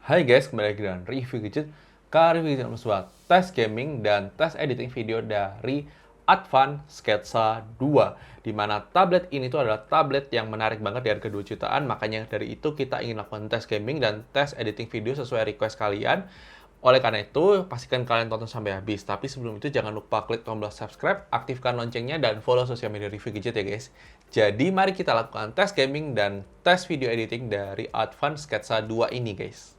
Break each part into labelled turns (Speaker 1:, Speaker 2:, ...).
Speaker 1: Hai guys, kembali lagi dengan review gadget. Kali ini kita sebuah tes gaming dan tes editing video dari Advan Sketsa 2. Di mana tablet ini tuh adalah tablet yang menarik banget di harga 2 jutaan. Makanya dari itu kita ingin lakukan tes gaming dan tes editing video sesuai request kalian. Oleh karena itu, pastikan kalian tonton sampai habis. Tapi sebelum itu jangan lupa klik tombol subscribe, aktifkan loncengnya, dan follow sosial media review gadget ya guys. Jadi mari kita lakukan tes gaming dan tes video editing dari Advan Sketsa 2 ini guys.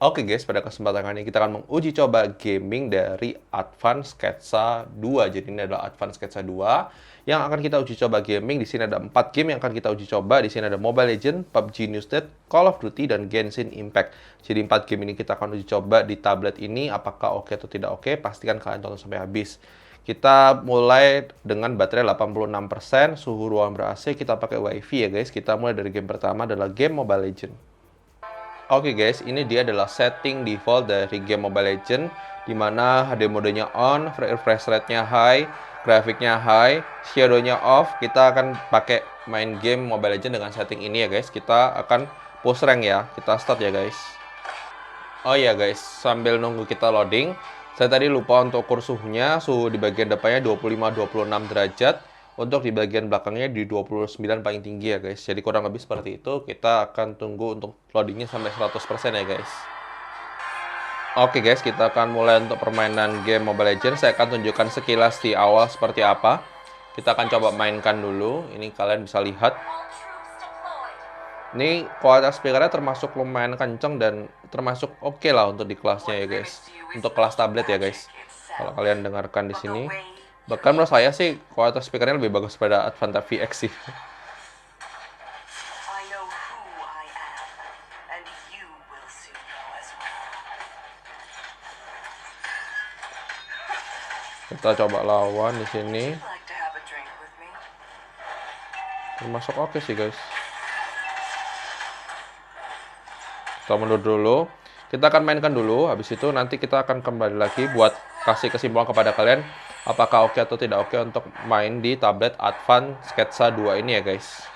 Speaker 1: Oke guys, pada kesempatan kali ini kita akan menguji coba gaming dari Advan Sketsa 2. Jadi ini adalah Advan Sketsa 2 yang akan kita uji coba gaming. Di sini ada 4 game yang akan kita uji coba. Di sini ada Mobile Legends, PUBG New State, Call of Duty, dan Genshin Impact. Jadi 4 game ini kita akan uji coba di tablet ini. Apakah oke atau tidak oke? Pastikan kalian tonton sampai habis. Kita mulai dengan baterai 86%, suhu ruangan ber-AC, kita pakai WiFi ya guys. Kita mulai dari game pertama adalah game Mobile Legends. Oke guys, ini dia adalah setting default dari game Mobile Legends, dimana HD modenya on, refresh rate-nya high, grafiknya high, shadow-nya off. Kita akan pakai main game Mobile Legends dengan setting ini ya guys. Kita akan push rank ya, kita start ya guys. Oh iya guys, sambil nunggu kita loading, saya tadi lupa untuk ukur suhunya. Suhu di bagian depannya 25-26 derajat. Untuk di bagian belakangnya di 29 paling tinggi ya guys. Jadi kurang lebih seperti itu. Kita akan tunggu untuk loadingnya sampai 100% ya guys. Oke guys, kita akan mulai untuk permainan game Mobile Legends. Saya akan tunjukkan sekilas di awal seperti apa. Kita akan coba mainkan dulu. Ini kalian bisa lihat. Ini kualitas speakernya termasuk lumayan kenceng dan termasuk oke lah untuk di kelasnya ya guys. Untuk kelas tablet ya guys. Kalau kalian dengarkan di sini. Bahkan menurut saya sih kualitas speakernya lebih bagus pada Advanta VX sih. Kita coba lawan di sini. Termasuk oke sih guys. Kita mundur dulu. Kita akan mainkan dulu. Habis itu nanti kita akan kembali lagi buat kasih kesimpulan kepada kalian apakah oke atau tidak oke untuk main di tablet Advan Sketsa 2 ini ya guys.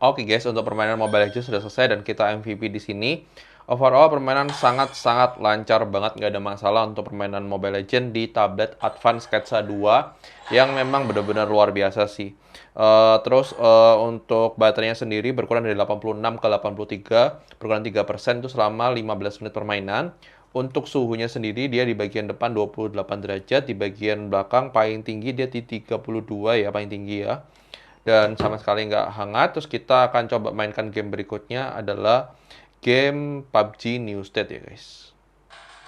Speaker 1: Oke guys, untuk permainan Mobile Legends sudah selesai dan kita MVP di sini. Overall permainan sangat-sangat lancar banget, nggak ada masalah untuk permainan Mobile Legends di tablet Advan Sketsa 2 yang memang benar-benar luar biasa sih. Untuk baterainya sendiri berkurang dari 86 ke 83, berkurang 3% itu selama 15 menit permainan. Untuk suhunya sendiri dia di bagian depan 28 derajat, di bagian belakang paling tinggi dia di 32 ya, paling tinggi ya. Dan sama sekali nggak hangat. Terus kita akan coba mainkan game berikutnya adalah game PUBG New State ya guys.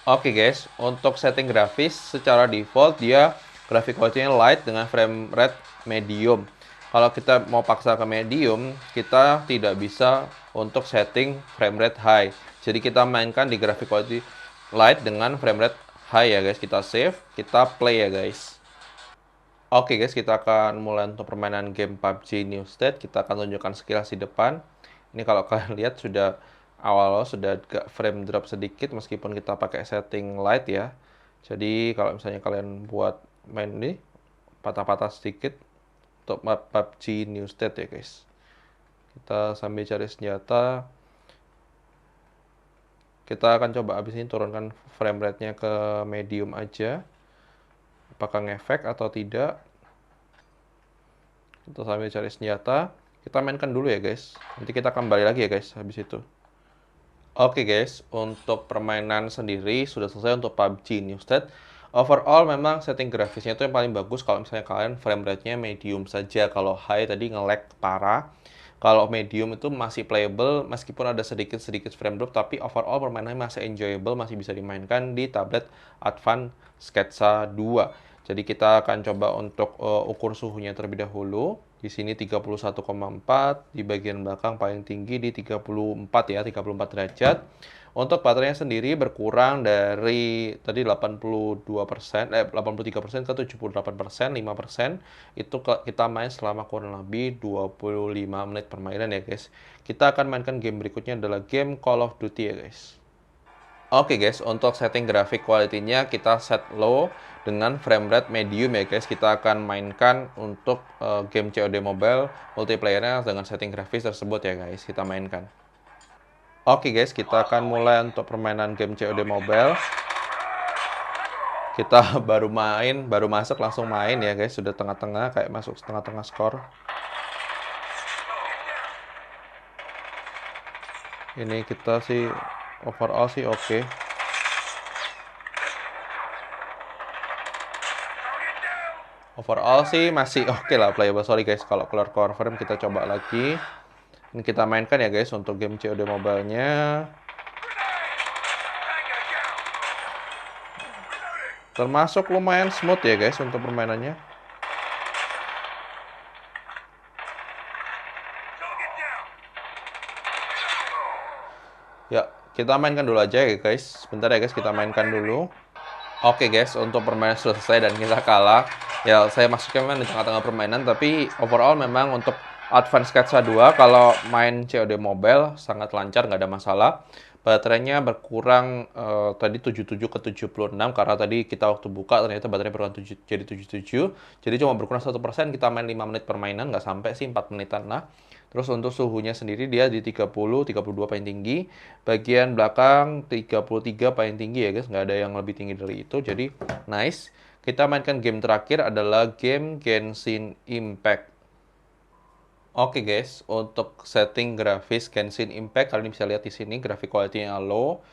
Speaker 1: Oke guys, untuk setting grafis secara default dia grafik quality-nya light dengan frame rate medium. Kalau kita mau paksa ke medium, kita tidak bisa untuk setting frame rate high. Jadi kita mainkan di grafik quality light dengan frame rate high ya guys. Kita save, kita play ya guys. Oke guys, kita akan mulai untuk permainan game PUBG New State. Kita akan tunjukkan sekilas di depan. Ini kalau kalian lihat sudah awal sudah agak frame drop sedikit meskipun kita pakai setting light ya. Jadi kalau misalnya kalian buat main ini patah-patah sedikit untuk PUBG New State ya guys. Kita sambil cari senjata. Kita akan coba abis ini turunkan frame rate-nya ke medium aja. Apakah ngefek atau tidak? Kita sambil cari senjata. Kita mainkan dulu ya guys. Nanti kita kembali lagi ya guys habis itu. Oke guys, untuk permainan sendiri sudah selesai untuk PUBG New State. Overall memang setting grafisnya itu yang paling bagus kalau misalnya kalian frame rate-nya medium saja. Kalau high tadi nge-lag parah. Kalau medium itu masih playable meskipun ada sedikit-sedikit frame drop, tapi overall permainannya masih enjoyable, masih bisa dimainkan di tablet Advan Sketsa 2. Jadi kita akan coba untuk ukur suhunya terlebih dahulu. Di sini 31,4, di bagian belakang paling tinggi di 34 ya, 34 derajat. Untuk baterainya sendiri berkurang dari tadi 83% ke 78%, 5%. Itu kita main selama kurang lebih 25 menit permainan ya guys. Kita akan mainkan game berikutnya adalah game Call of Duty ya guys. Oke guys, untuk setting grafik quality-nya kita set low dengan frame rate medium ya guys. Kita akan mainkan untuk game COD Mobile multiplayer-nya dengan setting grafis tersebut ya guys. Kita mainkan. Oke guys, kita akan mulai untuk permainan game COD Mobile. Kita baru masuk langsung main ya guys, sudah tengah-tengah, kayak masuk tengah-tengah skor. Ini kita sih overall sih oke. Overall sih masih oke lah playable. Sorry guys, kalau keluar confirm kita coba lagi. Ini kita mainkan ya guys untuk game COD Mobile-nya. Termasuk lumayan smooth ya guys untuk permainannya. Ya, kita mainkan dulu aja ya guys. Sebentar ya guys, kita mainkan dulu. Oke guys, untuk permainan sudah selesai dan kita kalah. Ya, saya masuknya memang di tengah-tengah permainan, tapi overall memang untuk Advance Sketsa 2, kalau main COD Mobile sangat lancar, nggak ada masalah. Baterainya berkurang tadi 77 ke 76, karena tadi kita waktu buka ternyata baterainya berkurang jadi 77. Jadi cuma berkurang 1%, kita main 5 menit permainan, nggak sampai sih 4 menitan lah. Terus untuk suhunya sendiri dia di 30, 32 paling tinggi. Bagian belakang 33 paling tinggi ya guys. Nggak ada yang lebih tinggi dari itu. Jadi nice. Kita mainkan game terakhir adalah game Genshin Impact. Oke guys, untuk setting grafis Genshin Impact kalian bisa lihat di sini grafik quality-nya low,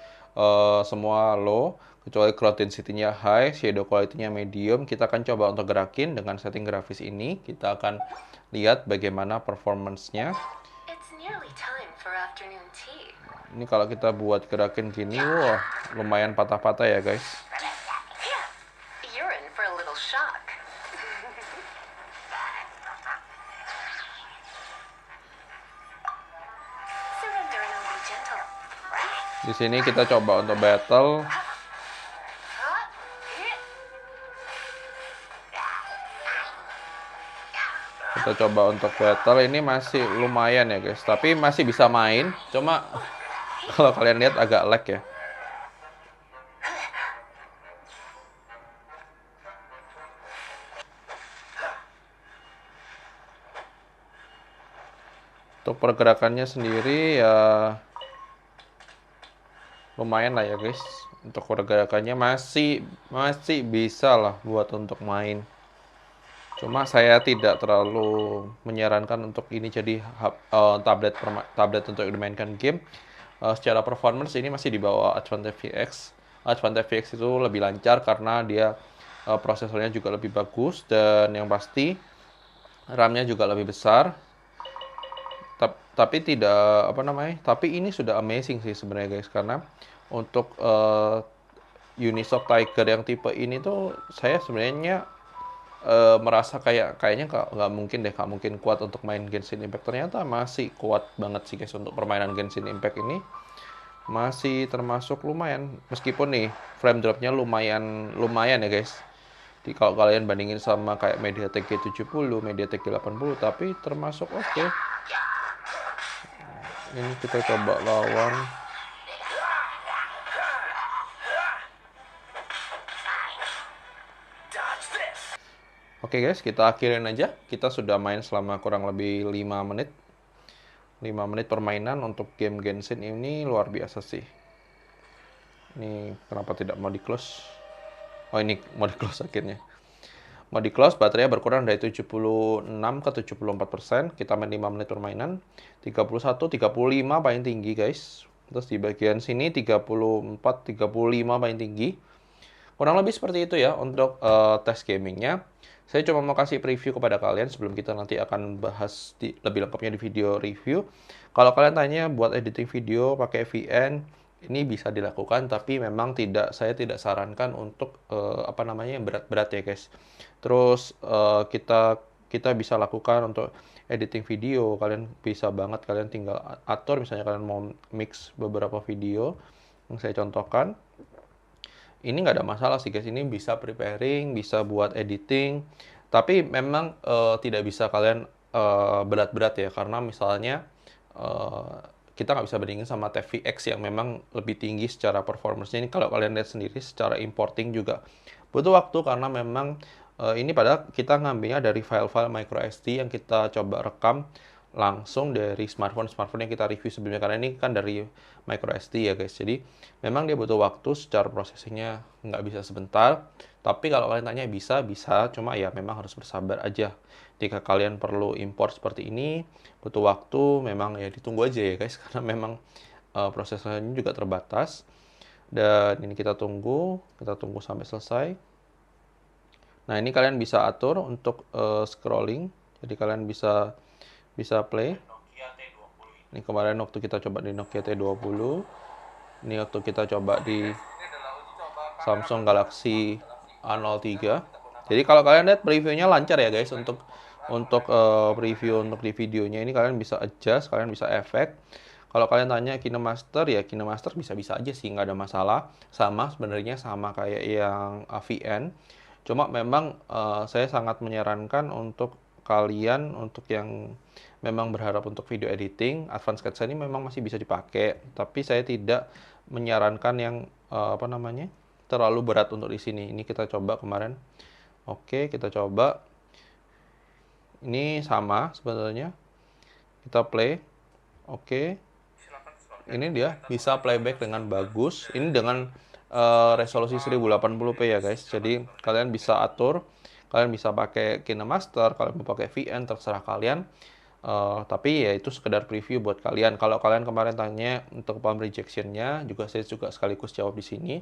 Speaker 1: semua low, kecuali crowd density-nya high, shadow quality-nya medium. Kita akan coba untuk gerakin dengan setting grafis ini. Kita akan lihat bagaimana performance-nya. Ini kalau kita buat gerakin gini, wah lumayan patah-patah ya guys. Di sini kita coba untuk battle. Kita coba untuk battle, ini masih lumayan ya guys, tapi masih bisa main. Cuma kalau kalian lihat agak lag ya. Untuk pergerakannya sendiri ya lumayan lah ya guys. Untuk pergerakannya masih bisa lah buat untuk main. Cuma saya tidak terlalu menyarankan untuk ini jadi tablet untuk dimainkan game. Secara performance ini masih di bawah Advance FX. Advance FX itu lebih lancar karena dia prosesornya juga lebih bagus, dan yang pasti RAM-nya juga lebih besar. Tapi tidak tapi ini sudah amazing sih sebenarnya guys, karena untuk Unisoc Tiger yang tipe ini tuh saya sebenarnya merasa kayaknya nggak mungkin kuat untuk main Genshin Impact. Ternyata masih kuat banget sih guys. Untuk permainan Genshin Impact ini masih termasuk lumayan, meskipun nih frame dropnya lumayan ya guys. Jadi kalau kalian bandingin sama kayak MediaTek G70, MediaTek G80, tapi termasuk oke. Ini kita coba lawan. Oke guys, kita akhirin aja. Kita sudah main selama kurang lebih 5 menit. 5 menit permainan untuk game Genshin ini luar biasa sih. Ini kenapa tidak mau di-close? Oh, ini mau di-close akhirnya. Mau di-close, baterainya berkurang dari 76 ke 74%. Kita main 5 menit permainan. 31, 35 paling tinggi guys. Terus di bagian sini 34, 35 paling tinggi. Kurang lebih seperti itu ya untuk tes gamingnya. Saya cuma mau kasih preview kepada kalian sebelum kita nanti akan bahas lebih lengkapnya di video review. Kalau kalian tanya buat editing video pakai VN, ini bisa dilakukan, tapi memang saya tidak sarankan untuk yang berat-berat ya guys. Terus kita bisa lakukan untuk editing video, kalian bisa banget, kalian tinggal atur, misalnya kalian mau mix beberapa video yang saya contohkan. Ini nggak ada masalah sih guys, ini bisa preparing, bisa buat editing, tapi memang tidak bisa kalian berat-berat ya, karena misalnya kita nggak bisa bandingin sama TVX yang memang lebih tinggi secara performance-nya. Ini kalau kalian lihat sendiri secara importing juga butuh waktu, karena memang ini padahal kita ngambilnya dari file-file micro SD yang kita coba rekam langsung dari smartphone yang kita review sebelumnya, karena ini kan dari micro SD ya guys. Jadi memang dia butuh waktu, secara prosesingnya nggak bisa sebentar. Tapi kalau kalian tanya bisa, cuma ya memang harus bersabar aja. Jika kalian perlu import seperti ini, butuh waktu, memang ya ditunggu aja ya guys, karena memang prosesnya juga terbatas. Dan ini kita tunggu sampai selesai. Nah, ini kalian bisa atur untuk scrolling. Jadi kalian bisa play. Ini kemarin waktu kita coba di Nokia T20. Ini waktu kita coba di Samsung Galaxy A03. Jadi kalau kalian lihat previewnya lancar ya guys, untuk preview untuk di videonya ini kalian bisa adjust, kalian bisa efek. Kalau kalian tanya KineMaster, ya KineMaster bisa-bisa aja sih, nggak ada masalah. Sama sebenarnya sama kayak yang VN. Cuma memang saya sangat menyarankan untuk kalian, untuk yang memang berharap untuk video editing, Advanced Sketsa ini memang masih bisa dipakai. Tapi saya tidak menyarankan yang terlalu berat untuk di sini. Ini kita coba kemarin. Oke, kita coba. Ini sama sebenarnya. Kita play. Oke. Ini dia bisa playback dengan bagus. Ini dengan resolusi 1080p ya guys. Jadi kalian bisa atur, kalian bisa pakai KineMaster, kalian mau pakai VN, terserah kalian. Tapi ya itu sekedar preview buat kalian. Kalau kalian kemarin tanya untuk palm rejection-nya, juga saya juga sekaligus jawab di sini.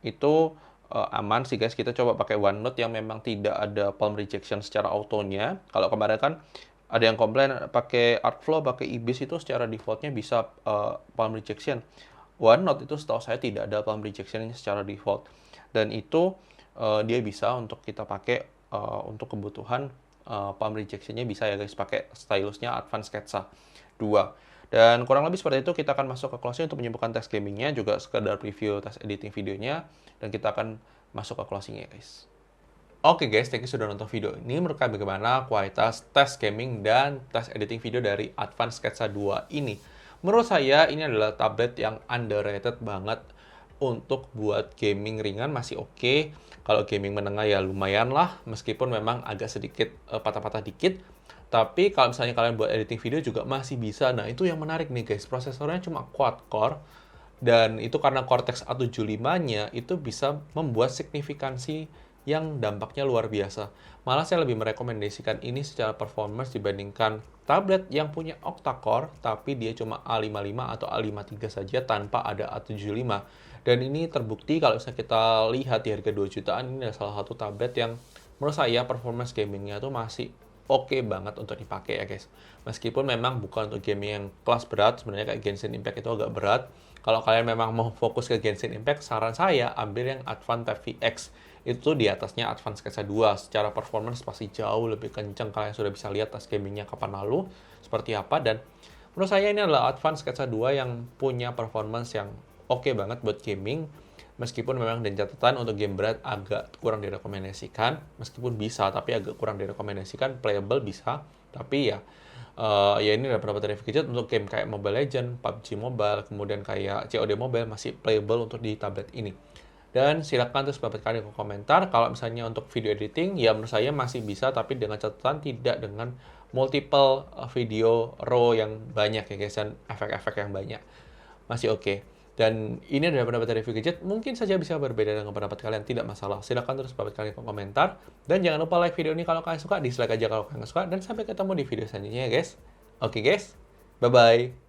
Speaker 1: Itu aman sih guys. Kita coba pakai OneNote yang memang tidak ada palm rejection secara autonya. Kalau kemarin kan ada yang komplain pakai Artflow, pakai Ibis itu secara defaultnya bisa palm rejection. OneNote itu setahu saya tidak ada palm rejection secara default. Dan itu dia bisa untuk kita pakai untuk kebutuhan palm rejection-nya bisa ya guys, pakai stylusnya Advanced Sketsa 2. Dan kurang lebih seperti itu. Kita akan masuk ke closing untuk menyembuhkan tes gamingnya, juga sekedar preview tes editing videonya, dan kita akan masuk ke closingnya guys. Oke guys, thank you sudah nonton video ini. Menurut kalian bagaimana kualitas tes gaming dan tes editing video dari Advanced Sketsa 2 ini? Menurut saya ini adalah tablet yang underrated banget. Untuk buat gaming ringan masih oke. Kalau gaming menengah ya lumayan lah, meskipun memang agak sedikit patah-patah dikit. Tapi kalau misalnya kalian buat editing video juga masih bisa. Nah, itu yang menarik nih guys. Prosesornya cuma quad-core. Dan itu karena Cortex A75-nya itu bisa membuat signifikansi yang dampaknya luar biasa. Malah saya lebih merekomendasikan ini secara performance dibandingkan tablet yang punya octa-core, tapi dia cuma A55 atau A53 saja tanpa ada A75. Dan ini terbukti kalau misalnya kita lihat di harga 2 jutaan, ini adalah salah satu tablet yang menurut saya performance gamingnya tuh masih oke banget untuk dipakai ya guys. Meskipun memang bukan untuk gaming yang kelas berat, sebenarnya kayak Genshin Impact itu agak berat. Kalau kalian memang mau fokus ke Genshin Impact, saran saya ambil yang Advance Tab VX. Itu di atasnya Advanced Sketsa 2. Secara performance pasti jauh lebih kencang. Kalian sudah bisa lihat tes gamingnya kapan lalu, seperti apa. Dan menurut saya ini adalah Advanced Sketsa 2 yang punya performance yang oke banget buat gaming. Meskipun memang dan catatan untuk game berat agak kurang direkomendasikan. Meskipun bisa, tapi agak kurang direkomendasikan. Playable bisa, tapi ya ya ini adalah beberapa dari gadget untuk game kayak Mobile Legends, PUBG Mobile, kemudian kayak COD Mobile masih playable untuk di tablet ini. Dan silakan terus pendapat kalian di komentar. Kalau misalnya untuk video editing, ya menurut saya masih bisa, tapi dengan catatan tidak dengan multiple video raw yang banyak ya guys, dan efek-efek yang banyak. Masih oke. Dan ini adalah pendapat dari review gadget. Mungkin saja bisa berbeda dengan pendapat kalian, tidak masalah. Silakan terus pendapat kalian di komentar. Dan jangan lupa like video ini kalau kalian suka, dislike aja kalau kalian nggak suka. Dan sampai ketemu di video selanjutnya ya guys. Oke guys, bye-bye.